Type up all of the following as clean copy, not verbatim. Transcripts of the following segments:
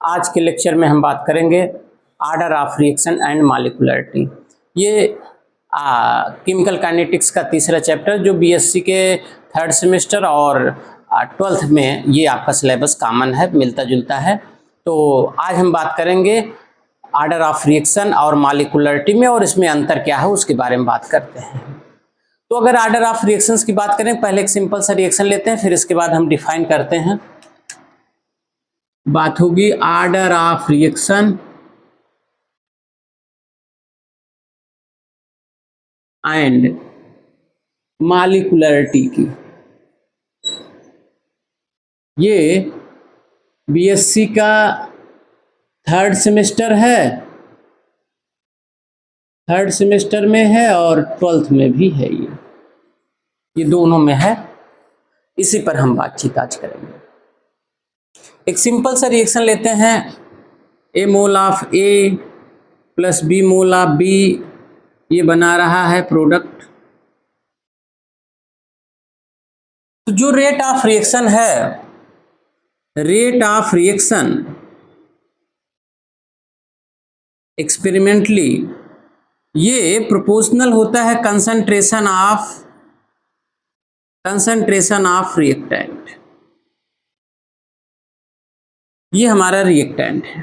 आज के लेक्चर में हम बात करेंगे order of reaction and molecularity. ये केमिकल काइनेटिक्स का तीसरा चैप्टर जो बीएससी के थर्ड सेमेस्टर और 12th में ये आपका सिलेबस कॉमन है, मिलता जुलता है। तो आज हम बात करेंगे आर्डर ऑफ रिएक्शन और मॉलिक्यूलरिटी में, और इसमें अंतर क्या है उसके बारे में बात करते हैं। तो अगर आर्डर ऑफ रिएक्शंस की बात करें, पहले एक सिंपल सा रिएक्शन लेते हैं, फिर इसके बाद हम डिफाइन करते हैं। बात होगी order of reaction and molecularity की। ये बीएससी का थर्ड सेमेस्टर है, थर्ड सेमेस्टर में है और 12th में भी है। ये दोनों में है। इसी पर हम बातचीत आज करेंगे। एक सिंपल सा रिएक्शन लेते हैं, a mole of A plus B mole of B, ये बना रहा है प्रोडक्ट। तो जो रेट ऑफ रिएक्शन है, रेट ऑफ रिएक्शन एक्सपेरिमेंटली ये प्रोपोर्शनल होता है कंसंट्रेशन ऑफ रिएक्टेंट। ये हमारा रिएक्टेंट है।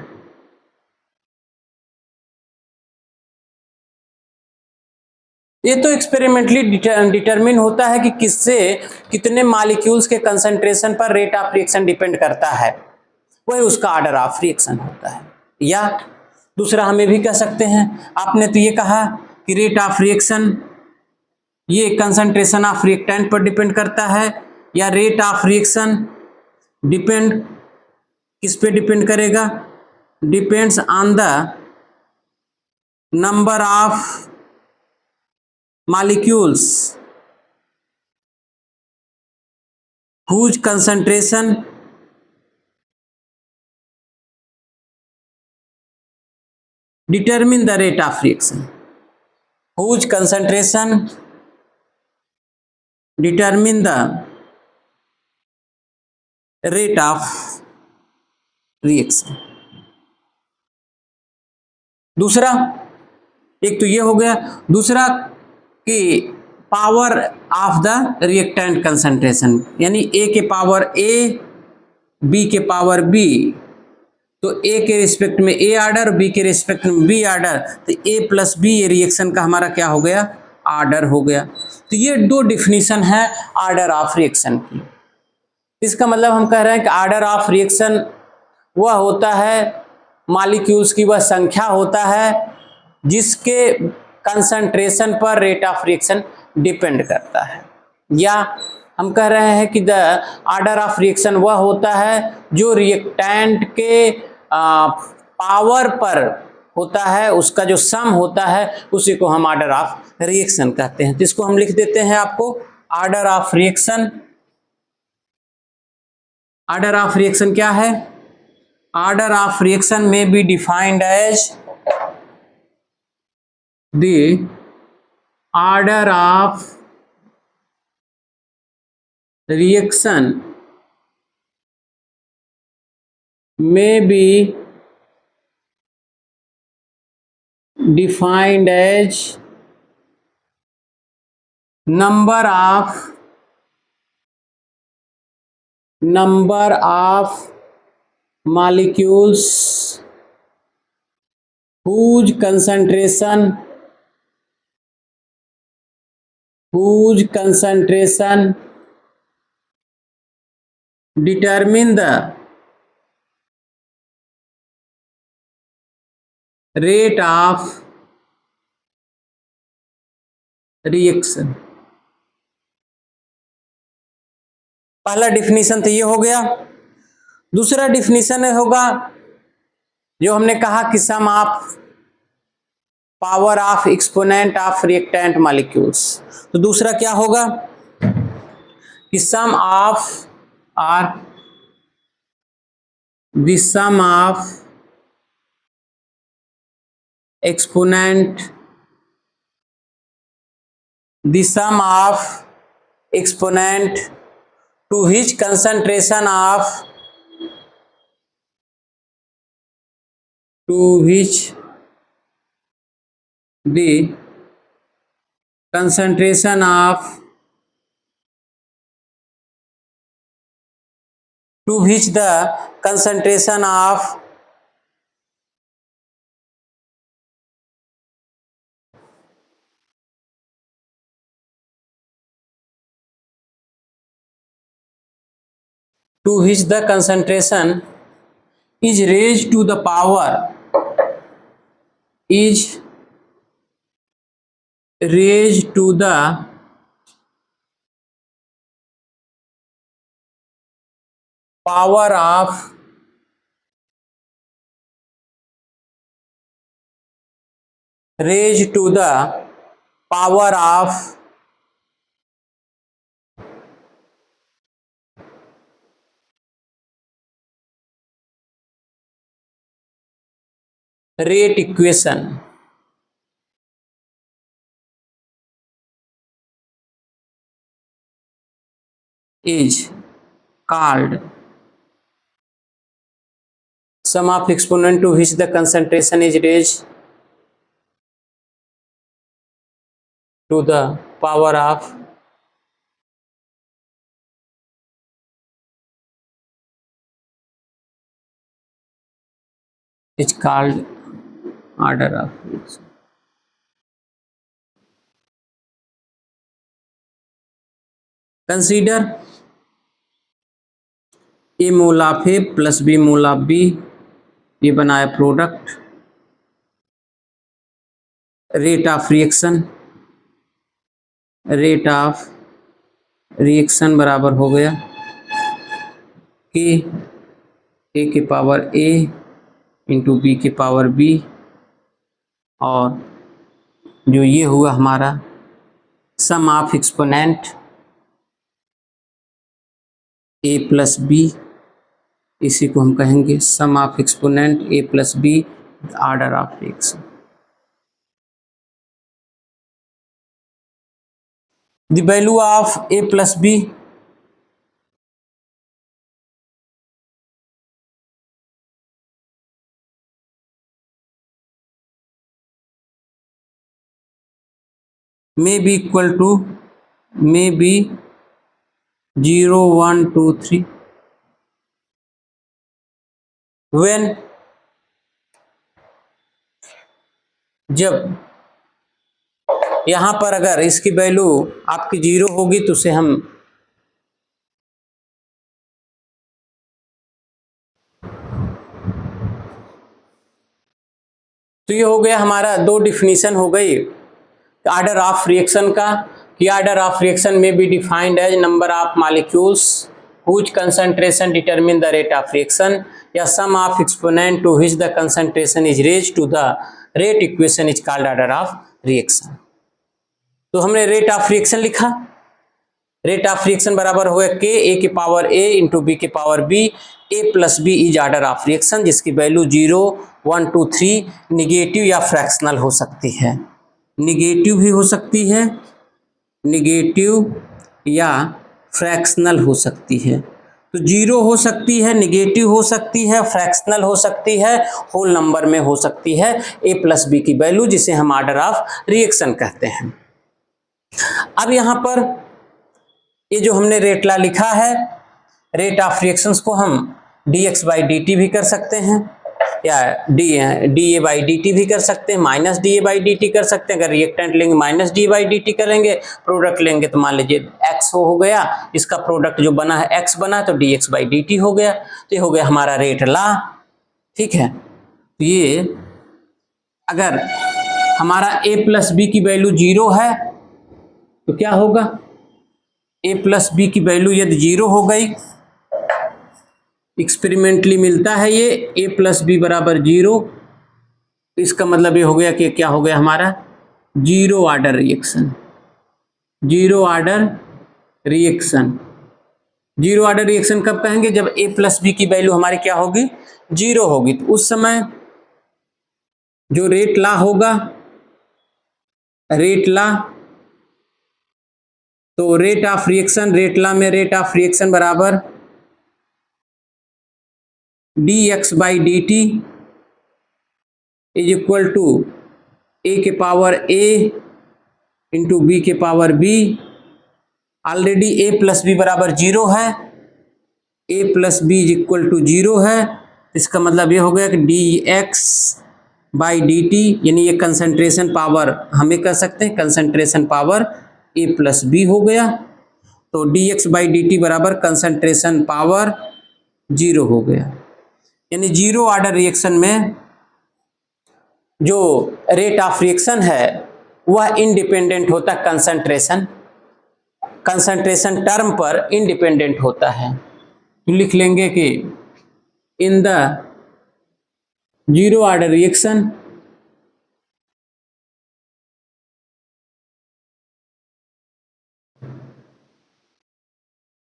ये तो एक्सपेरिमेंटली डिटरमिन होता है कि किससे कितने मॉलिक्यूल्स के कंसंट्रेशन पर रेट ऑफ रिएक्शन डिपेंड करता है, वही उसका आर्डर ऑफ रिएक्शन होता है। या दूसरा हमें भी कह सकते हैं, आपने तो ये कहा कि रेट ऑफ रिएक्शन ये कंसंट्रेशन ऑफ रिएक्टेंट पर डिपेंड करता है, या रेट ऑफ रिएक्शन डिपेंड किस पे डिपेंड करेगा, depends on the number of molecules whose concentration determine the rate of reaction, whose concentration determine the rate of reaction। दूसरा, एक तो ये हो गया। दूसरा कि power of the reactant concentration, यानी ए के पावर ए, बी के पावर बी, तो ए के रिस्पेक्ट में ए आर्डर, बी के रिस्पेक्ट में बी आर्डर, तो ए प्लस बी ये रिएक्शन का हमारा क्या हो गया, आर्डर हो गया। तो ये दो डिफिनीशन है आर्डर ऑफ रिएक्शन की। इसका मतलब हम कह रहे हैं कि आर्डर ऑफ रिएक्शन वह होता है, मॉलिक्यूल्स की वह संख्या होता है जिसके कंसंट्रेशन पर रेट ऑफ रिएक्शन डिपेंड करता है। या हम कह रहे हैं कि द आर्डर ऑफ रिएक्शन वह होता है जो रिएक्टेंट के पावर पर होता है, उसका जो सम होता है उसी को हम आर्डर ऑफ रिएक्शन कहते हैं। तो इसको हम लिख देते हैं आपको order of reaction. Order of reaction क्या है? आर्डर ऑफ रिएक्शन में be defined as the order of reaction may be defined as number of molecules whose concentration determine the rate of reaction। पहला डिफिनीशन तो ये हो गया। दूसरा definition होगा जो हमने कहा कि sum of power of exponent of reactant molecules. तो दूसरा क्या होगा कि sum of are the sum of exponent, the sum of exponent to which concentration of to which the concentration of to which the concentration of to which the concentration is raised to the power is raised to the power of raised to the power of rate equation is called sum of exponent to which the concentration is raised to the power of is called order of reaction. Consider A mole of A plus B mole of B, ये बनाया product, rate of reaction बराबर हो गया कि A के power a into B के power b, और जो ये हुआ हमारा sum of exponent a plus b, इसी को हम कहेंगे sum of exponent a plus b order of reaction. The value of A plus b may be equal to may be 0 1 2 3 when जब यहां पर अगर इसकी वैल्यू आपकी 0 होगी तो उसे हम तो ये हो गया हमारा, दो डिफिनीशन हो गई ऑर्डर ऑफ रिएक्शन का कि ऑर्डर ऑफ रिएक्शन में be defined as number of molecules whose concentration determine the rate of reaction, या sum of exponent to which the concentration is raised to the rate equation is called order of reaction. तो हमने rate of reaction लिखा, rate of reaction बराबर हुआ के A के power a into B के power b, a plus B is order of reaction जिसकी value 0 1 2 3 negative या फ्रैक्शनल हो सकती है, निगेटिव भी हो सकती है, निगेटिव या फ्रैक्शनल हो सकती है. तो 0 हो सकती है, निगेटिव हो सकती है, फ्रैक्शनल हो सकती है, होल नंबर में हो सकती है ए प्लस बी की वैल्यू, जिसे हम ऑर्डर ऑफ रिएक्शन कहते हैं. अब यहाँ पर ये जो हमने रेट लॉ लिखा है, रेट ऑफ रिएक्शंस को हम dx बाई डी टी भी कर सकते हैं, या D A by D T भी कर सकते हैं, minus D A by D T कर सकते हैं. अगर रिएक्टेंट लेंगे minus D by D T करेंगे, प्रोडक्ट लेंगे तो मान लीजिए x हो गया, इसका प्रोडक्ट जो बना है x बना तो D x by D T हो गया. तो ये हो गया हमारा रेट लॉ. ठीक है, तो ये अगर हमारा a प्लस बी की वैल्यू 0 है तो क्या होगा, a प्लस बी की वैल्यू यदि 0 हो गई, एक्सपेरिमेंटली मिलता है ये a प्लस बी बराबर 0, इसका मतलब ये हो गया कि क्या हो गया हमारा zero order reaction, zero order reaction. Zero order reaction कब कहेंगे, जब a प्लस बी की वैल्यू हमारी क्या होगी 0 होगी. तो उस समय जो रेट लॉ होगा, रेट लॉ, तो rate of reaction, rate law में रेट ऑफ रिएक्शन बराबर d x by D t is equal to A के पावर ए इंटू बी के power b. Already a plus b बराबर 0 है, ए plus B is equal to 0 है। इसका मतलब ये हो गया कि D x by D T, यानी ये कंसंट्रेशन पावर हमें कह सकते हैं concentration power A plus B हो गया। तो D x by D T बराबर कंसंट्रेशन पावर 0 हो गया। यानी जीरो ऑर्डर रिएक्शन में जो रेट ऑफ रिएक्शन है वह इंडिपेंडेंट होता है कंसंट्रेशन टर्म पर इंडिपेंडेंट होता है। तो लिख लेंगे कि in the zero order reaction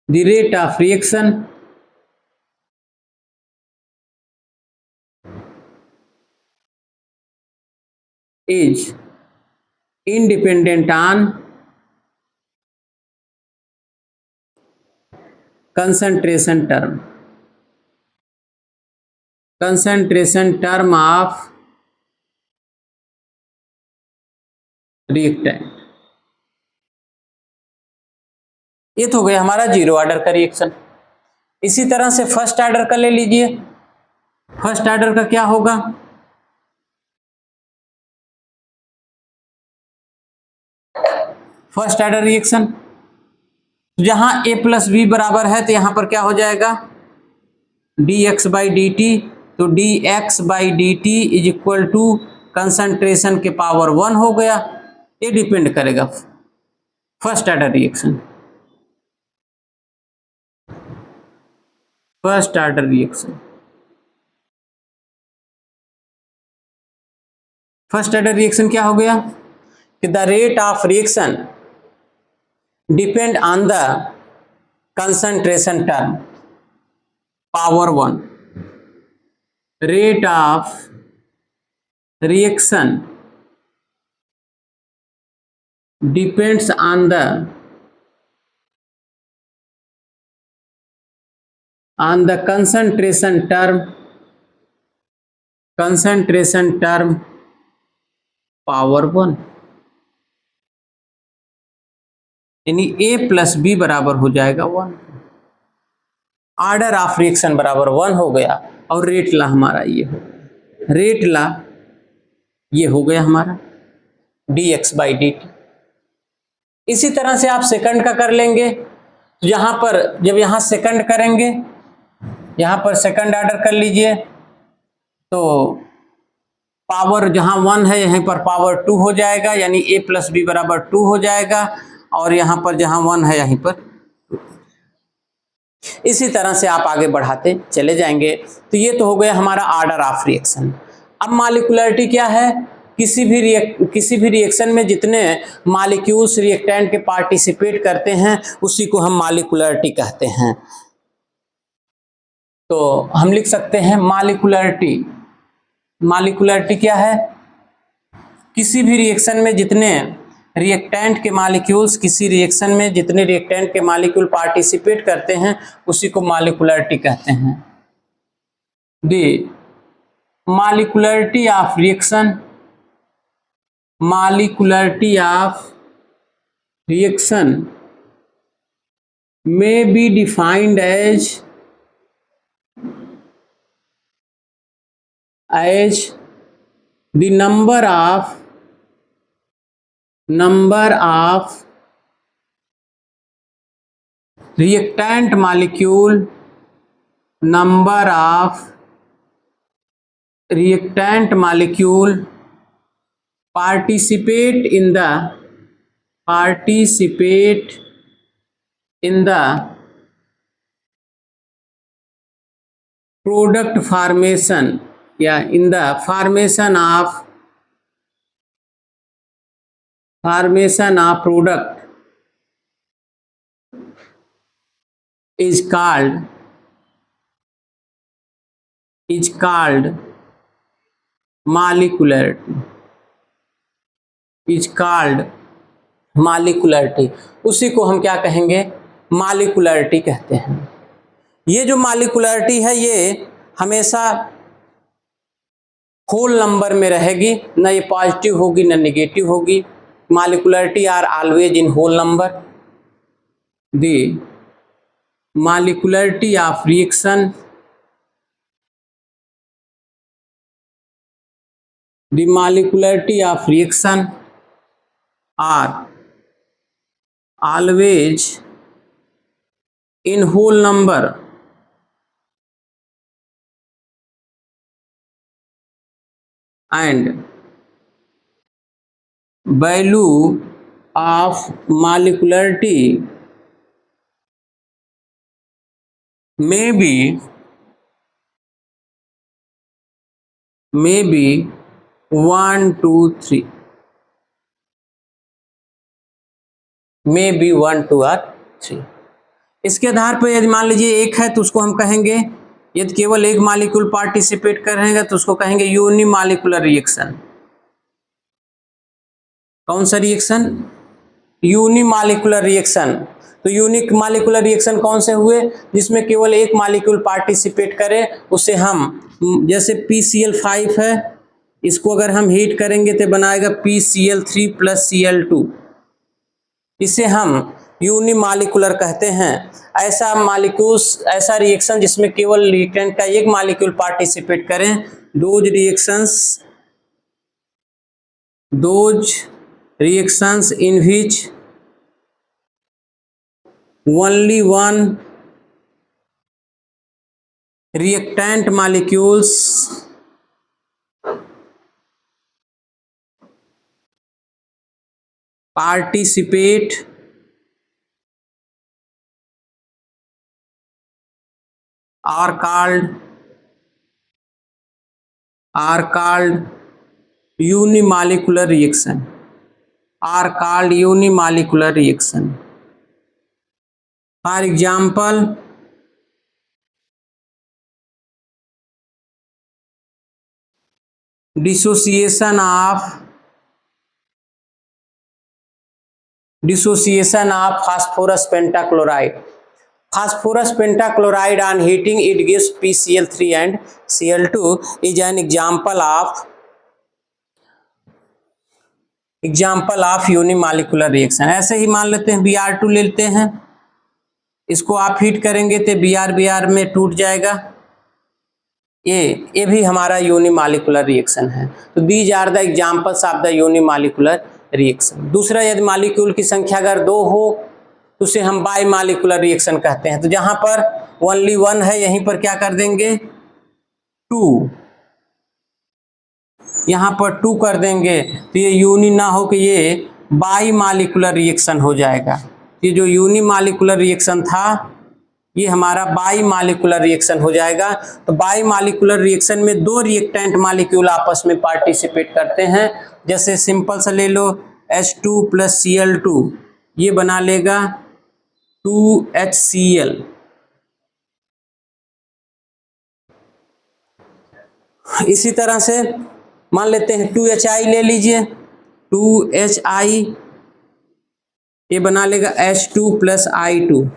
the rate of reaction is independent on concentration term of reactant। ये तो हो गया हमारा जीरो ऑर्डर का रिएक्शन। इसी तरह से फर्स्ट ऑर्डर का ले लीजिए। फर्स्ट ऑर्डर का क्या होगा, फर्स्ट ऑर्डर रिएक्शन जहां ए प्लस बी बराबर है तो यहां पर क्या हो जाएगा d x by D t. तो D x by D t is equal to concentration के पावर 1 हो गया। ये डिपेंड करेगा first order reaction. First order reaction, first order reaction क्या हो गया कि the rate of reaction depend on the concentration term power 1। Rate of reaction depends on the concentration term power 1। यानी ए प्लस बी बराबर हो जाएगा 1। Order of reaction बराबर 1 हो गया और रेट ला हमारा ये हो गया। रेट ला ये हो गया हमारा D x by D T. इसी तरह से आप सेकंड का कर लेंगे। यहाँ पर जब यहाँ सेकंड करेंगे, यहाँ पर सेकंड ऑर्डर कर लीजिए तो पावर जहाँ 1 है यहीं पर पावर 2 हो जाएगा, यानी ए प्लस बी बराबर 2 हो जाएगा। और यहाँ पर जहाँ 1 है यहीं पर 2। इसी तरह से आप आगे बढ़ाते चले जाएंगे। तो ये तो हो गया हमारा ऑर्डर ऑफ रिएक्शन। अब मॉलिक्यूलरिटी क्या है, किसी भी रिएक्शन में जितने मॉलिक्यूल्स रिएक्टेंट के पार्टिसिपेट करते हैं उसी को हम मॉलिक्यूलरिटी कहते हैं। तो हम लिख सकते हैं मॉलिक्यूलरिटी क्या है, किसी भी रिएक्शन में जितने रिएक्टेंट के मॉलिक्यूल्स किसी रिएक्शन में जितने रिएक्टेंट के मॉलिक्यूल पार्टिसिपेट करते हैं उसी को मॉलिक्यूलरिटी कहते हैं। The molecularity of reaction may be defined as the number of reactant molecule participate in the product formation या in the formation of product is called molecularity. उसी को हम क्या कहेंगे, मॉलिक्यूलरिटी कहते हैं। ये जो मॉलिक्यूलरिटी है ये हमेशा होल नंबर में रहेगी, ना ये पॉजिटिव होगी ना निगेटिव होगी। Molecularity are always in whole number. The molecularity of reaction, the molecularity of reaction are always in whole number and value of molecularity may be 1 2 3, may be 1 2 और 3। इसके आधार पर यदि मान लीजिए एक है तो उसको हम कहेंगे, यदि केवल एक मॉलिक्यूल पार्टिसिपेट कर रहे हैं तो उसको कहेंगे यूनिमॉलिक्यूलर रिएक्शन। कौन सा रिएक्शन? Unimolecular reaction. तो यूनिक मॉलिक्यूलर रिएक्शन कौन से हुए? जिसमें केवल एक मॉलिक्यूल पार्टिसिपेट करे, उसे हम, जैसे PCl5 है, इसको अगर हम हीट करेंगे तो बनाएगा PCl3 + Cl2। इसे हम यूनिमॉलिक्यूलर कहते हैं। ऐसा मॉलिक्यूल्स, ऐसा रिएक्शन जिसमें केवल रिएक्टेंट का एक मॉलिक्यूल पार्टिसिपेट करें, those reactions in which only one reactant molecules participate are called unimolecular reaction, are called unimolecular reaction. For example, dissociation of phosphorus pentachloride. Phosphorus pentachloride on heating it gives PCl3 and Cl2 is an example of unimolecular reaction. ऐसे ही मान लेते हैं Br2 लेते हैं, इसको आप heat करेंगे तो Br में टूट जाएगा। ये भी हमारा यूनिमॉलिक्यूलर रिएक्शन है। तो these are the examples of the unimolecular reaction. दूसरा, यदि मॉलिक्यूल की संख्या अगर 2 हो तो उसे हम बाई मॉलिक्यूलर रिएक्शन कहते हैं। तो जहां पर ओनली 1 है, यहीं पर क्या कर देंगे? 2। यहाँ पर 2 कर देंगे तो ये यूनि ना हो कि ये बाई मॉलिक्यूलर रिएक्शन हो जाएगा। ये जो यूनिमॉलिक्यूलर रिएक्शन था, ये हमारा बाई मॉलिक्यूलर रिएक्शन हो जाएगा। तो बाई मॉलिक्यूलर रिएक्शन में 2 रिएक्टेंट मॉलिक्यूल आपस में पार्टिसिपेट करते हैं। जैसे सिंपल सा ले लो H2 + Cl2, ये बना लेगा 2HCl। इसी तरह से मान लेते हैं 2HI ले लीजिए, 2HI ये बना लेगा H2 + I2।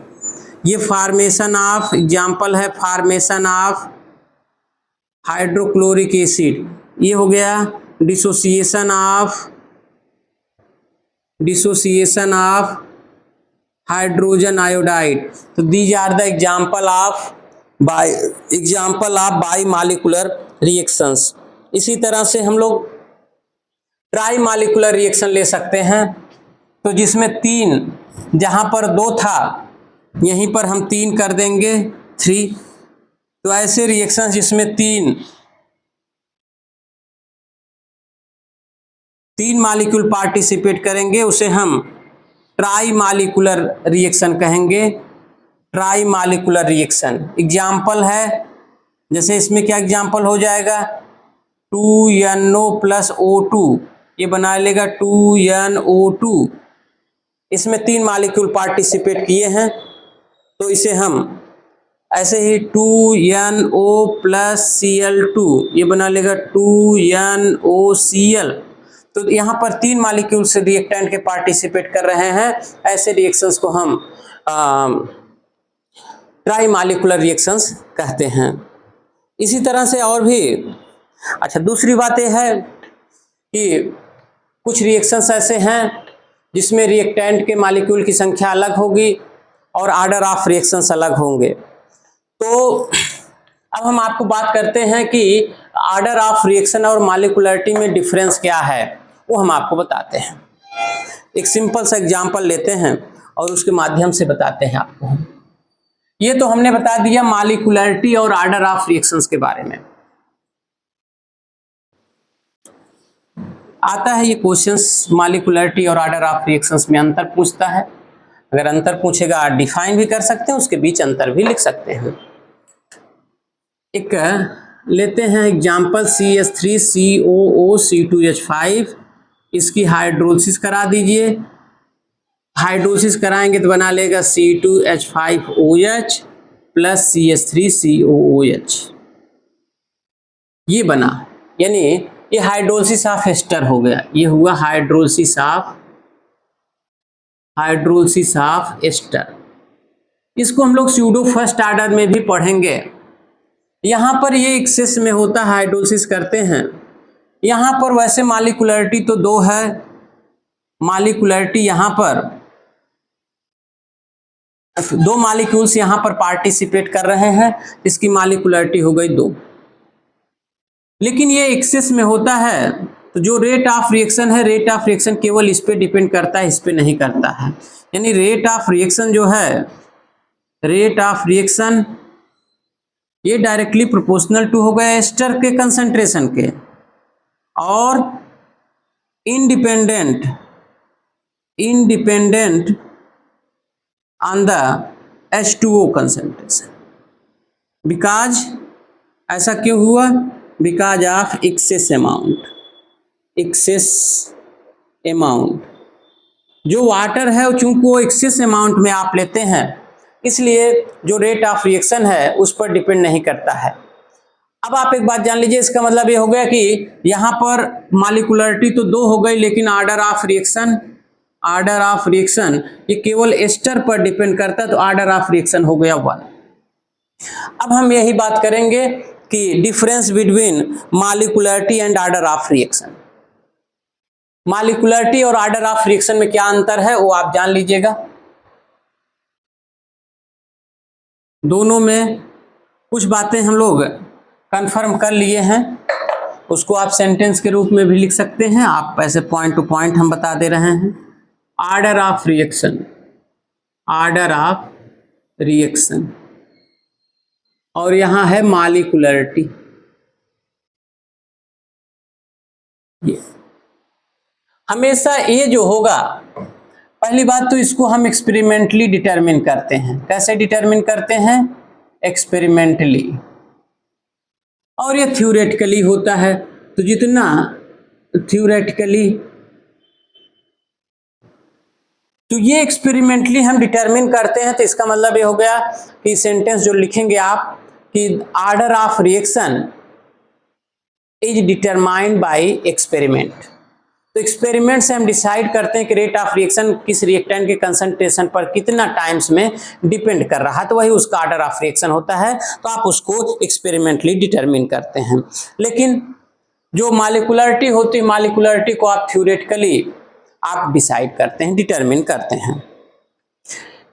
ये फॉर्मेशन ऑफ, एग्जाम्पल है फॉर्मेशन ऑफ हाइड्रोक्लोरिक एसिड। ये हो गया डिसोसिएशन ऑफ हाइड्रोजन आयोडाइड। तो these are the example of bimolecular reactions. इसी तरह से हम लोग ट्राई मॉलिक्यूलर रिएक्शन ले सकते हैं। तो जिसमें 3, जहां पर 2 था यहीं पर हम 3 कर देंगे 3। तो ऐसे रिएक्शन जिसमें 3 मॉलिक्यूल पार्टिसिपेट करेंगे उसे हम ट्राई मॉलिक्यूलर रिएक्शन कहेंगे। ट्राई मॉलिक्यूलर रिएक्शन एग्जाम्पल है, जैसे इसमें क्या एग्जाम्पल हो जाएगा? 2NO + O2, ये बना लेगा 2NO2। इसमें 3 मॉलिक्यूल पार्टिसिपेट किए हैं, तो इसे हम ऐसे ही 2NO + Cl2, ये बना लेगा 2NOCl। तो यहाँ पर 3 मॉलिक्यूल से रिएक्टेंट के पार्टिसिपेट कर रहे हैं। ऐसे रिएक्शंस को हम ट्राई मॉलिक्यूलर रिएक्शंस कहते हैं। इसी तरह से और भी अच्छा, दूसरी बात यह है कि कुछ रिएक्शंस ऐसे हैं जिसमें रिएक्टेंट के मॉलिक्यूल की संख्या अलग होगी और ऑर्डर ऑफ रिएक्शंस अलग होंगे। तो अब हम आपको बात करते हैं कि ऑर्डर ऑफ रिएक्शन और मॉलिक्युलरिटी में डिफरेंस क्या है, वो हम आपको बताते हैं। एक सिंपल सा एग्जांपल लेते हैं और उसके माध्यम से बताते हैं आपको। ये तो हमने बता दिया मॉलिक्युलरिटी और ऑर्डर ऑफ रिएक्शंस के बारे में। आता है ये क्वेश्चंस, मॉलिक्युलरिटी और ऑर्डर ऑफ रिएक्शंस में अंतर पूछता है। अगर अंतर पूछेगा डिफाइन भी कर सकते हैं, उसके बीच अंतर भी लिख सकते हैं। एक लेते हैं एग्जाम्पल CH3COO C2H5, इसकी हाइड्रोलिसिस करा दीजिए। हाइड्रोलिसिस कराएंगे तो बना लेगा C2H5OH प्लस CH3COOH, ये बना, यानी ये हाइड्रोलिसिस ऑफ एस्टर हो गया। ये हुआ हाइड्रोलिसिस ऑफ एस्टर। इसको हम लोग स्यूडो फर्स्ट ऑर्डर में भी पढ़ेंगे। यहाँ पर ये एक्सेस में होता है, हाइड्रोलिसिस करते हैं। यहाँ पर वैसे मॉलिक्युलरिटी तो 2 है, मॉलिक्युलरिटी यहाँ पर 2 मॉलिक्यूल्स यहाँ पर पार्टिसिपेट कर रहे हैं, इसकी मॉलिक्युलरिटी हो गई 2। लेकिन ये एक्सेस में होता है तो जो रेट ऑफ रिएक्शन है, रेट ऑफ रिएक्शन केवल इस पे डिपेंड करता है, इस पे नहीं करता है। यानी रेट ऑफ रिएक्शन जो है, रेट ऑफ रिएक्शन ये डायरेक्टली प्रोपोर्शनल टू हो गया एस्टर के कंसंट्रेशन के, और independent on the H2O concentration. Because ऐसा क्यों हुआ? Because of excess amount. जो वाटर है चूंकि वो एक्सेस अमाउंट में आप लेते हैं, इसलिए जो रेट ऑफ रिएक्शन है उस पर डिपेंड नहीं करता है। अब आप एक बात जान लीजिए, इसका मतलब ये हो गया कि यहाँ पर मॉलिक्युलरिटी तो 2 हो गई, लेकिन ऑर्डर ऑफ रिएक्शन ये केवल एस्टर पर डिपेंड करता है, तो ऑर्डर ऑफ रिएक्शन हो गया 1। अब हम यही बात करेंगे कि difference between molecularity and order of reaction. Molecularity और ऑर्डर ऑफ रिएक्शन में क्या अंतर है वो आप जान लीजिएगा। दोनों में कुछ बातें हम लोग कंफर्म कर लिए हैं, उसको आप सेंटेंस के रूप में भी लिख सकते हैं। आप ऐसे पॉइंट टू पॉइंट हम बता दे रहे हैं। ऑर्डर ऑफ रिएक्शन और यहां है मॉलिक्युलरिटी। ये हमेशा ये जो होगा, पहली बात तो इसको हम एक्सपेरिमेंटली डिटरमिन करते हैं। कैसे डिटरमिन करते हैं? एक्सपेरिमेंटली। और ये थ्योरेटिकली होता है, तो जितना थ्योरेटिकली, तो ये एक्सपेरिमेंटली हम डिटरमिन करते हैं, तो इसका मतलब ये हो गया कि सेंटेंस जो लिखेंगे आप कि order of reaction is determined by experiment. तो एक्सपेरिमेंट से हम डिसाइड करते हैं कि रेट ऑफ रिएक्शन किस रिएक्टेंट के कंसंट्रेशन पर कितना टाइम्स में डिपेंड कर रहा है, तो वही उसका ऑर्डर ऑफ रिएक्शन होता है। तो आप उसको एक्सपेरिमेंटली डिटरमिन करते हैं। लेकिन जो मॉलिक्युलरिटी होती है, मॉलिक्युलरिटी को आप थ्योरेटिकली आप डिसाइड करते हैं, डिटरमिन करते हैं।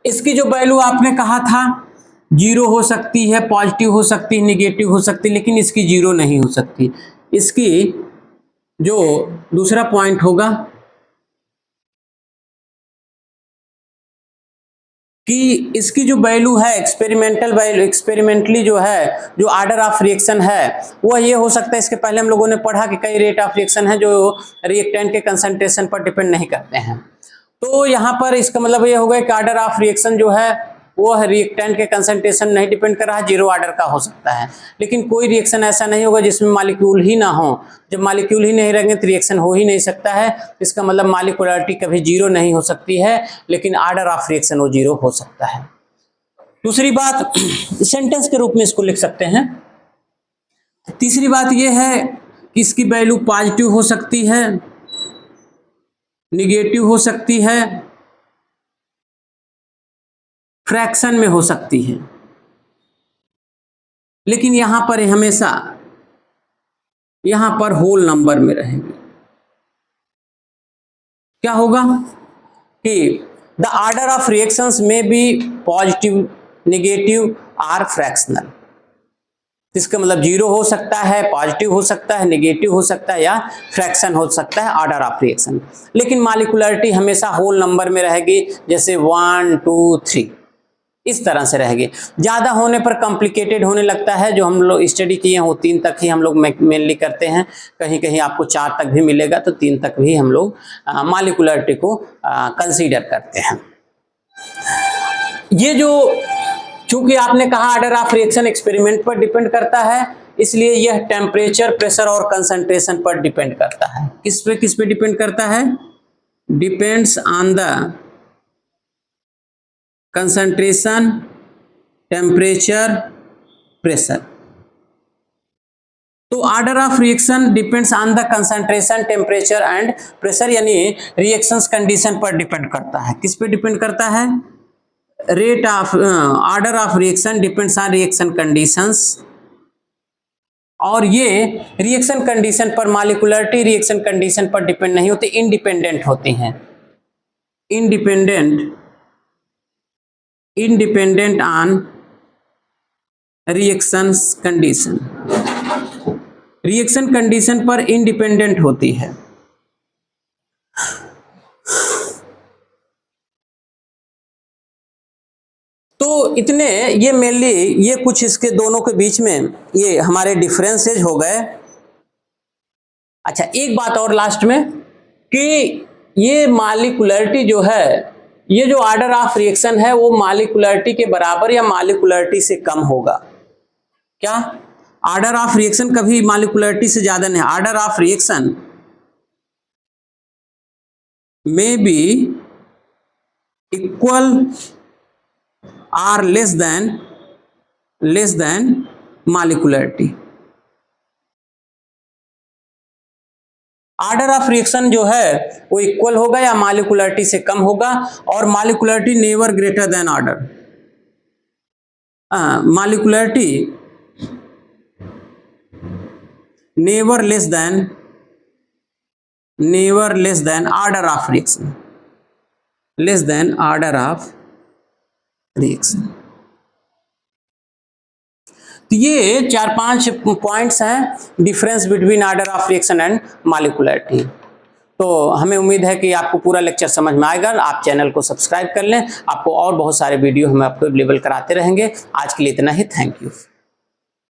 इसकी जो वैल्यू आपने कहा था 0 हो सकती है, पॉजिटिव हो सकती है, निगेटिव हो सकती है, लेकिन इसकी 0 नहीं हो सकती। इसकी जो दूसरा पॉइंट होगा कि इसकी जो वैल्यू है एक्सपेरिमेंटल वैल्यू, एक्सपेरिमेंटली जो है, जो ऑर्डर ऑफ रिएक्शन है वो ये हो सकता है। इसके पहले हम लोगों ने पढ़ा कि कई रेट ऑफ रिएक्शन है जो रिएक्टेंट के कंसंट्रेशन पर डिपेंड नहीं करते हैं। तो यहाँ पर इसका मतलब ये हो गया कि ऑर्डर ऑफ रिएक्शन जो है वो रिएक्टेंट के कंसंट्रेशन नहीं डिपेंड कर रहा है, 0 ऑर्डर का हो सकता है। लेकिन कोई रिएक्शन ऐसा नहीं होगा जिसमें मॉलिक्यूल ही ना हो। जब मॉलिक्यूल ही नहीं रहेंगे तो रिएक्शन हो ही नहीं सकता है। इसका मतलब मॉलिक्युलरिटी कभी 0 नहीं हो सकती है, लेकिन ऑर्डर ऑफ रिएक्शन वो 0 हो सकता है। दूसरी बात, सेंटेंस के रूप में इसको लिख सकते हैं। तीसरी बात यह है कि इसकी वैल्यू पॉजिटिव हो सकती है, निगेटिव हो सकती है, फ्रैक्शन में हो सकती है, लेकिन यहां पर हमेशा यहां पर होल नंबर में रहेंगे। क्या होगा कि द ऑर्डर ऑफ रिएक्शंस में बी पॉजिटिव, नेगेटिव और फ्रैक्शनल। इसका मतलब जीरो हो सकता है, पॉजिटिव हो सकता है, नेगेटिव हो सकता है या फ्रैक्शन हो सकता है ऑर्डर ऑफ रिएक्शन। लेकिन मॉलिक्यूलरिटी हमेशा होल नंबर में रहेगी, जैसे 1 2 3 इस तरह से रहेगी। ज़्यादा होने पर कॉम्प्लिकेटेड होने लगता है। जो हम लोग स्टडी किए हैं वो 3 तक ही हम लोग मेनली करते हैं, कहीं कहीं आपको 4 तक भी मिलेगा, तो 3 तक भी हम लोग मॉलिक्यूलरिटी को कंसीडर करते हैं। ये जो चूंकि आपने कहा ऑर्डर ऑफ रिएक्शन एक्सपेरिमेंट पर डिपेंड करता है, इसलिए यह टेम्परेचर, प्रेशर और कंसंट्रेशन पर डिपेंड करता है। किस पे डिपेंड करता है? Depends on the concentration, temperature, pressure. तो order of reaction depends on the concentration, temperature and pressure, यानी रिएक्शंस कंडीशन पर डिपेंड करता है। किस पे डिपेंड करता है? Rate of order of reaction depends on reaction conditions. और ये रिएक्शन कंडीशन पर, मॉलिक्यूलरिटी रिएक्शन कंडीशन पर डिपेंड नहीं होती, इंडिपेंडेंट होती हैं। Independent on reactions condition, reaction condition पर इंडिपेंडेंट होती है। तो इतने ये मेनली ये कुछ इसके दोनों के बीच में ये हमारे डिफरेंसेज हो गए। अच्छा, एक बात और लास्ट में कि ये मॉलिक्यूलरिटी जो है, ये जो ऑर्डर ऑफ रिएक्शन है वो मॉलिक्यूलरिटी के बराबर या मॉलिक्यूलरिटी से कम होगा। क्या? ऑर्डर ऑफ रिएक्शन कभी मॉलिक्यूलरिटी से ज्यादा नहीं। ऑर्डर ऑफ रिएक्शन में be equal or less than molecularity. Order of reaction जो है वो इक्वल होगा या मॉलिक्यूलरिटी से कम होगा, और molecularity never greater than order, molecularity never less than order of reaction, less than order of reaction. तो ये 4-5 पॉइंट्स हैं difference between order of reaction and molecularity. तो हमें उम्मीद है कि आपको पूरा लेक्चर समझ में आएगा। आप चैनल को सब्सक्राइब कर लें, आपको और बहुत सारे वीडियो हम आपको अवेलेबल कराते रहेंगे। आज के लिए इतना ही, थैंक यू।